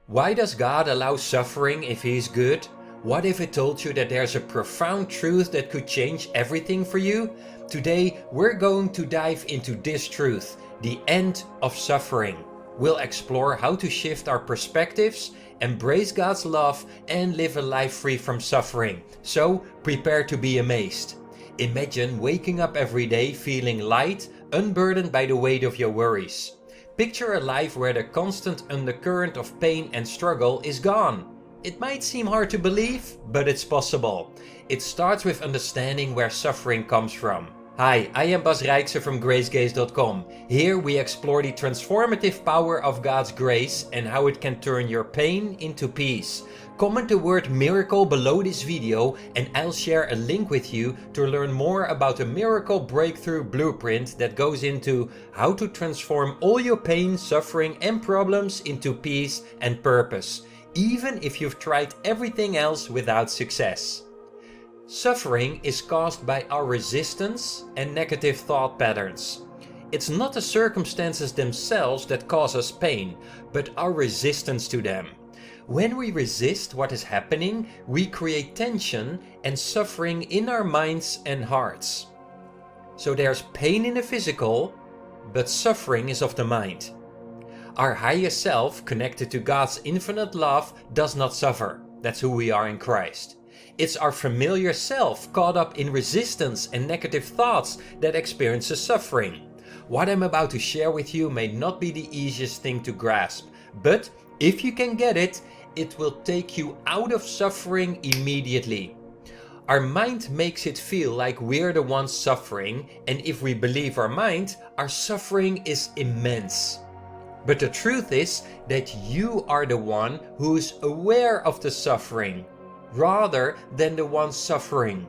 Why does God allow suffering if He's good? What if it told you that there's a profound truth that could change everything for you? Today we're going to dive into this truth, the end of suffering. We'll explore how to shift our perspectives, embrace God's love, and live a life free from suffering. So prepare to be amazed. Imagine waking up every day feeling light, unburdened by the weight of your worries. Picture a life where the constant undercurrent of pain and struggle is gone. It might seem hard to believe, but it's possible. It starts with understanding where suffering comes from. Hi, I am Bas Rijkse from GraceGaze.com. Here we explore the transformative power of God's grace and how it can turn your pain into peace. Comment the word miracle below this video and I'll share a link with you to learn more about a miracle breakthrough blueprint that goes into how to transform all your pain, suffering and problems into peace and purpose, even if you've tried everything else without success. Suffering is caused by our resistance and negative thought patterns. It's not the circumstances themselves that cause us pain, but our resistance to them. When we resist what is happening, we create tension and suffering in our minds and hearts. So there's pain in the physical, but suffering is of the mind. Our higher self, connected to God's infinite love, does not suffer. That's who we are in Christ. It's our familiar self, caught up in resistance and negative thoughts, that experiences suffering. What I'm about to share with you may not be the easiest thing to grasp, but if you can get it, it will take you out of suffering immediately. Our mind makes it feel like we're the ones suffering, and if we believe our mind, our suffering is immense. But the truth is that you are the one who is aware of the suffering, rather than the one suffering.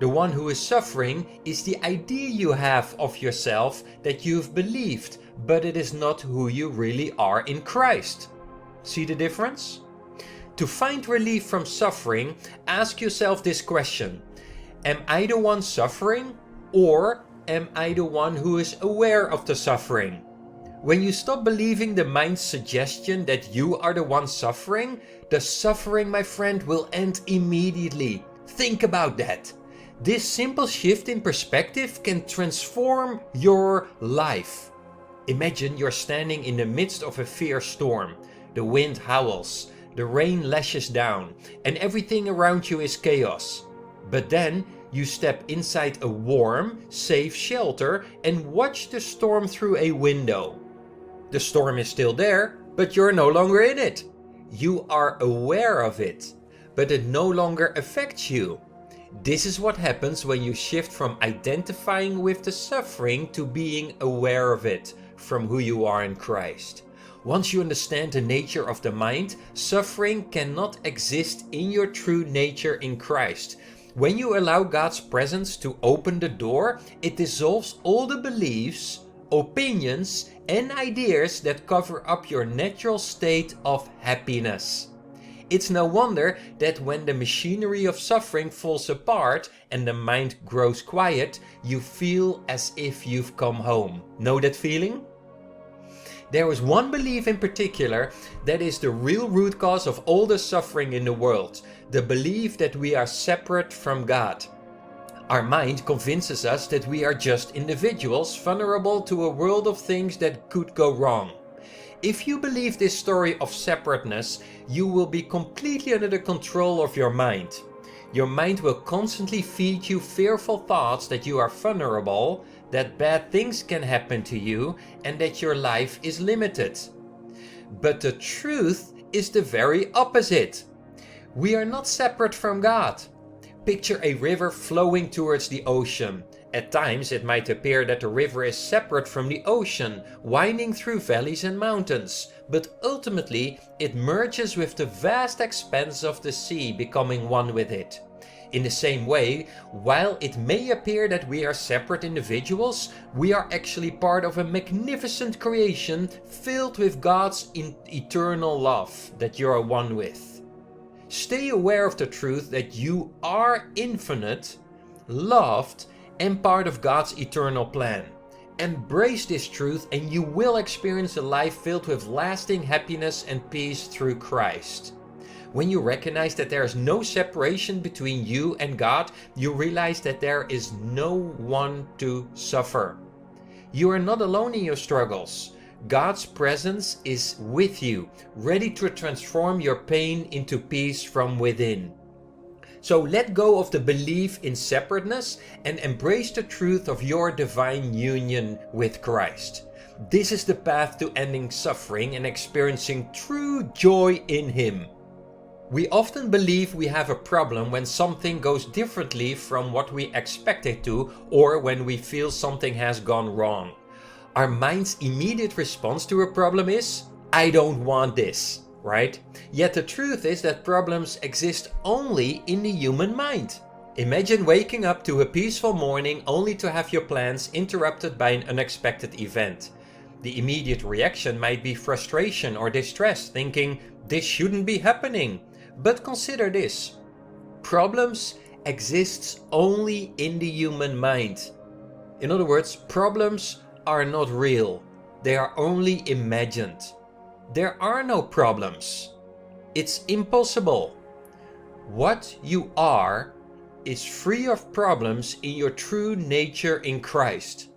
The one who is suffering is the idea you have of yourself that you've believed, but it is not who you really are in Christ. See the difference? To find relief from suffering, ask yourself this question: am I the one suffering, or am I the one who is aware of the suffering? When you stop believing the mind's suggestion that you are the one suffering, the suffering, my friend, will end immediately. Think about that. This simple shift in perspective can transform your life. Imagine you're standing in the midst of a fierce storm. The wind howls, the rain lashes down, and everything around you is chaos. But then you step inside a warm, safe shelter and watch the storm through a window. The storm is still there, but you're no longer in it. You are aware of it, but it no longer affects you. This is what happens when you shift from identifying with the suffering to being aware of it, from who you are in Christ. Once you understand the nature of the mind, suffering cannot exist in your true nature in Christ. When you allow God's presence to open the door, it dissolves all the beliefs, opinions, and ideas that cover up your natural state of happiness. It's no wonder that when the machinery of suffering falls apart and the mind grows quiet, you feel as if you've come home. Know that feeling? There is one belief in particular that is the real root cause of all the suffering in the world, the belief that we are separate from God. Our mind convinces us that we are just individuals vulnerable to a world of things that could go wrong. If you believe this story of separateness, you will be completely under the control of your mind. Your mind will constantly feed you fearful thoughts that you are vulnerable, that bad things can happen to you, and that your life is limited. But the truth is the very opposite. We are not separate from God. Picture a river flowing towards the ocean. At times it might appear that the river is separate from the ocean, winding through valleys and mountains, but ultimately it merges with the vast expanse of the sea, becoming one with it. In the same way, while it may appear that we are separate individuals, we are actually part of a magnificent creation filled with God's eternal love that you are one with. Stay aware of the truth that you are infinite, loved, and part of God's eternal plan. Embrace this truth and you will experience a life filled with lasting happiness and peace through Christ. When you recognize that there is no separation between you and God, you realize that there is no one to suffer. You are not alone in your struggles. God's presence is with you, ready to transform your pain into peace from within. So let go of the belief in separateness and embrace the truth of your divine union with Christ. This is the path to ending suffering and experiencing true joy in Him. We often believe we have a problem when something goes differently from what we expect it to, or when we feel something has gone wrong. Our mind's immediate response to a problem is, I don't want this. Right? Yet the truth is that problems exist only in the human mind. Imagine waking up to a peaceful morning only to have your plans interrupted by an unexpected event. The immediate reaction might be frustration or distress, thinking, this shouldn't be happening. But consider this. Problems exist only in the human mind. In other words, problems are not real. They are only imagined. There are no problems. It's impossible. What you are is free of problems in your true nature in Christ.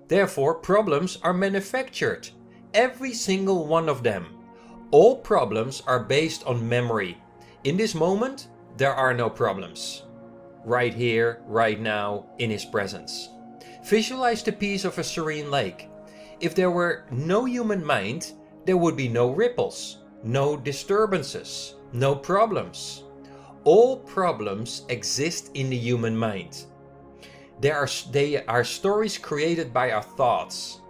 Therefore, problems are manufactured. Every single one of them. All problems are based on memory. In this moment, there are no problems. Right here, right now, in His presence. Visualize the peace of a serene lake. If there were no human mind, there would be no ripples, no disturbances, no problems. All problems exist in the human mind. They are stories created by our thoughts.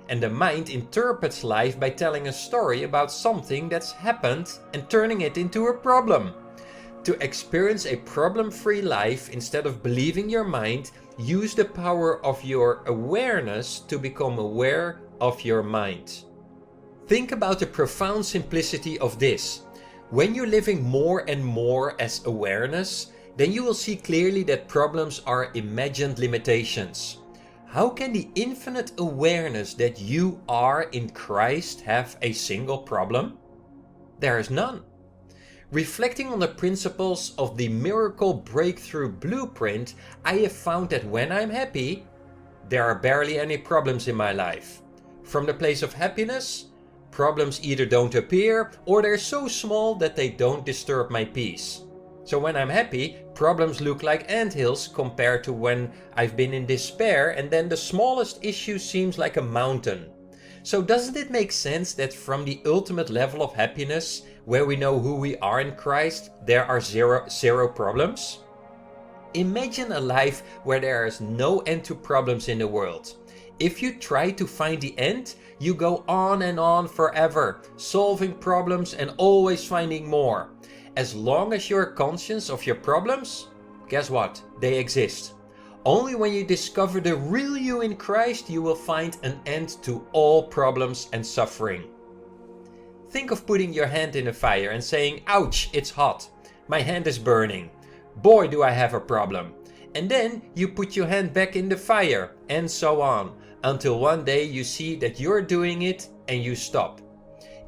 And the mind interprets life by telling a story about something that's happened and turning it into a problem. To experience a problem-free life, instead of believing your mind, use the power of your awareness to become aware of your mind. Think about the profound simplicity of this. When you're living more and more as awareness, then you will see clearly that problems are imagined limitations. How can the infinite awareness that you are in Christ have a single problem? There is none. Reflecting on the principles of the miracle breakthrough blueprint, I have found that when I'm happy, there are barely any problems in my life. From the place of happiness, problems either don't appear or they're so small that they don't disturb my peace. So when I'm happy, problems look like anthills compared to when I've been in despair, and then the smallest issue seems like a mountain. So doesn't it make sense that from the ultimate level of happiness, where we know who we are in Christ, there are zero problems? Imagine a life where there is no end to problems in the world. If you try to find the end, you go on and on forever, solving problems and always finding more. As long as you're conscious of your problems, guess what? They exist. Only when you discover the real you in Christ, you will find an end to all problems and suffering. Think of putting your hand in a fire and saying, ouch, it's hot. My hand is burning. Boy, do I have a problem. And then you put your hand back in the fire, and so on, until one day you see that you're doing it and you stop.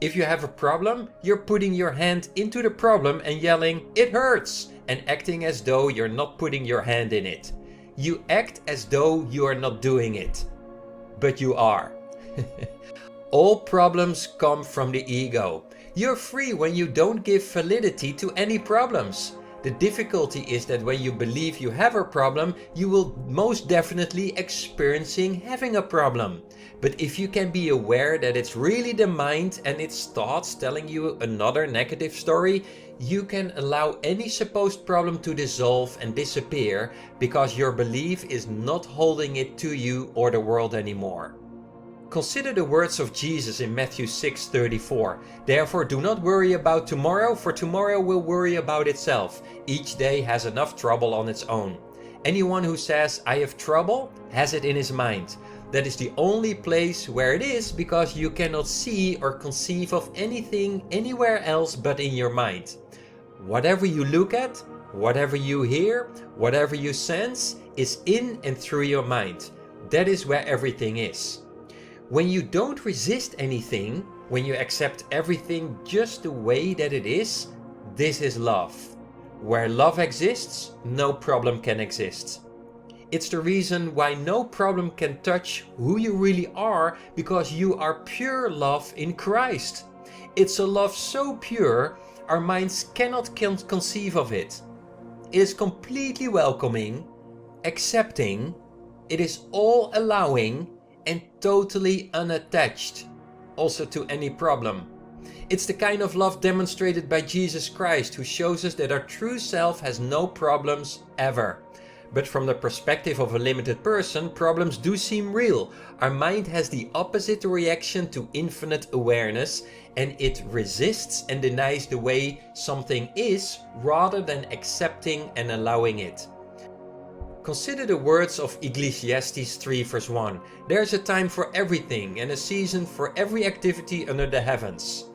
If you have a problem, you're putting your hand into the problem and yelling, it hurts, and acting as though you're not putting your hand in it. You act as though you are not doing it. But you are. All problems come from the ego. You're free when you don't give validity to any problems. The difficulty is that when you believe you have a problem, you will most definitely experiencing having a problem. But if you can be aware that it's really the mind and its thoughts telling you another negative story, you can allow any supposed problem to dissolve and disappear because your belief is not holding it to you or the world anymore. Consider the words of Jesus in Matthew 6:34. Therefore do not worry about tomorrow, for tomorrow will worry about itself. Each day has enough trouble on its own. Anyone who says, I have trouble, has it in his mind. That is the only place where it is because you cannot see or conceive of anything anywhere else but in your mind. Whatever you look at, whatever you hear, whatever you sense is in and through your mind. That is where everything is. When you don't resist anything, when you accept everything just the way that it is, this is love. Where love exists, no problem can exist. It's the reason why no problem can touch who you really are, because you are pure love in Christ. It's a love so pure, our minds cannot conceive of it. It is completely welcoming, accepting, it is all allowing, and totally unattached, also to any problem. It's the kind of love demonstrated by Jesus Christ, who shows us that our true self has no problems ever. But from the perspective of a limited person, problems do seem real. Our mind has the opposite reaction to infinite awareness, and it resists and denies the way something is rather than accepting and allowing it. Consider the words of Ecclesiastes 3 verse 1. There is a time for everything and a season for every activity under the heavens.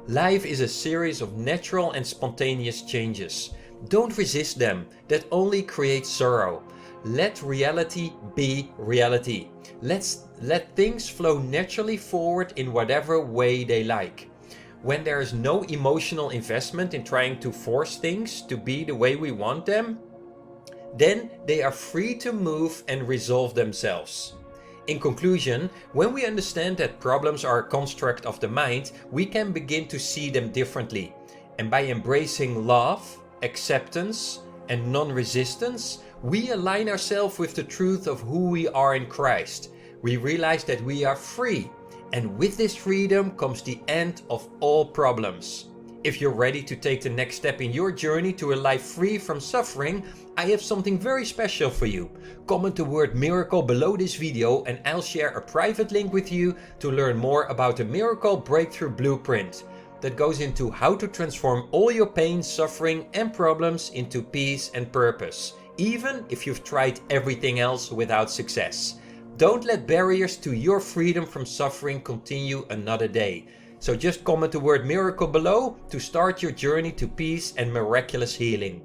Life is a series of natural and spontaneous changes. Don't resist them, that only creates sorrow. Let reality be reality. Let things flow naturally forward in whatever way they like. When there is no emotional investment in trying to force things to be the way we want them, then they are free to move and resolve themselves. In conclusion, when we understand that problems are a construct of the mind, we can begin to see them differently. And by embracing love, acceptance, and non-resistance, we align ourselves with the truth of who we are in Christ. We realize that we are free, and with this freedom comes the end of all problems. If you're ready to take the next step in your journey to a life free from suffering, I have something very special for you. Comment the word miracle below this video and I'll share a private link with you to learn more about the Miracle Breakthrough Blueprint that goes into how to transform all your pain, suffering and problems into peace and purpose, even if you've tried everything else without success. Don't let barriers to your freedom from suffering continue another day. So just comment the word miracle below to start your journey to peace and miraculous healing.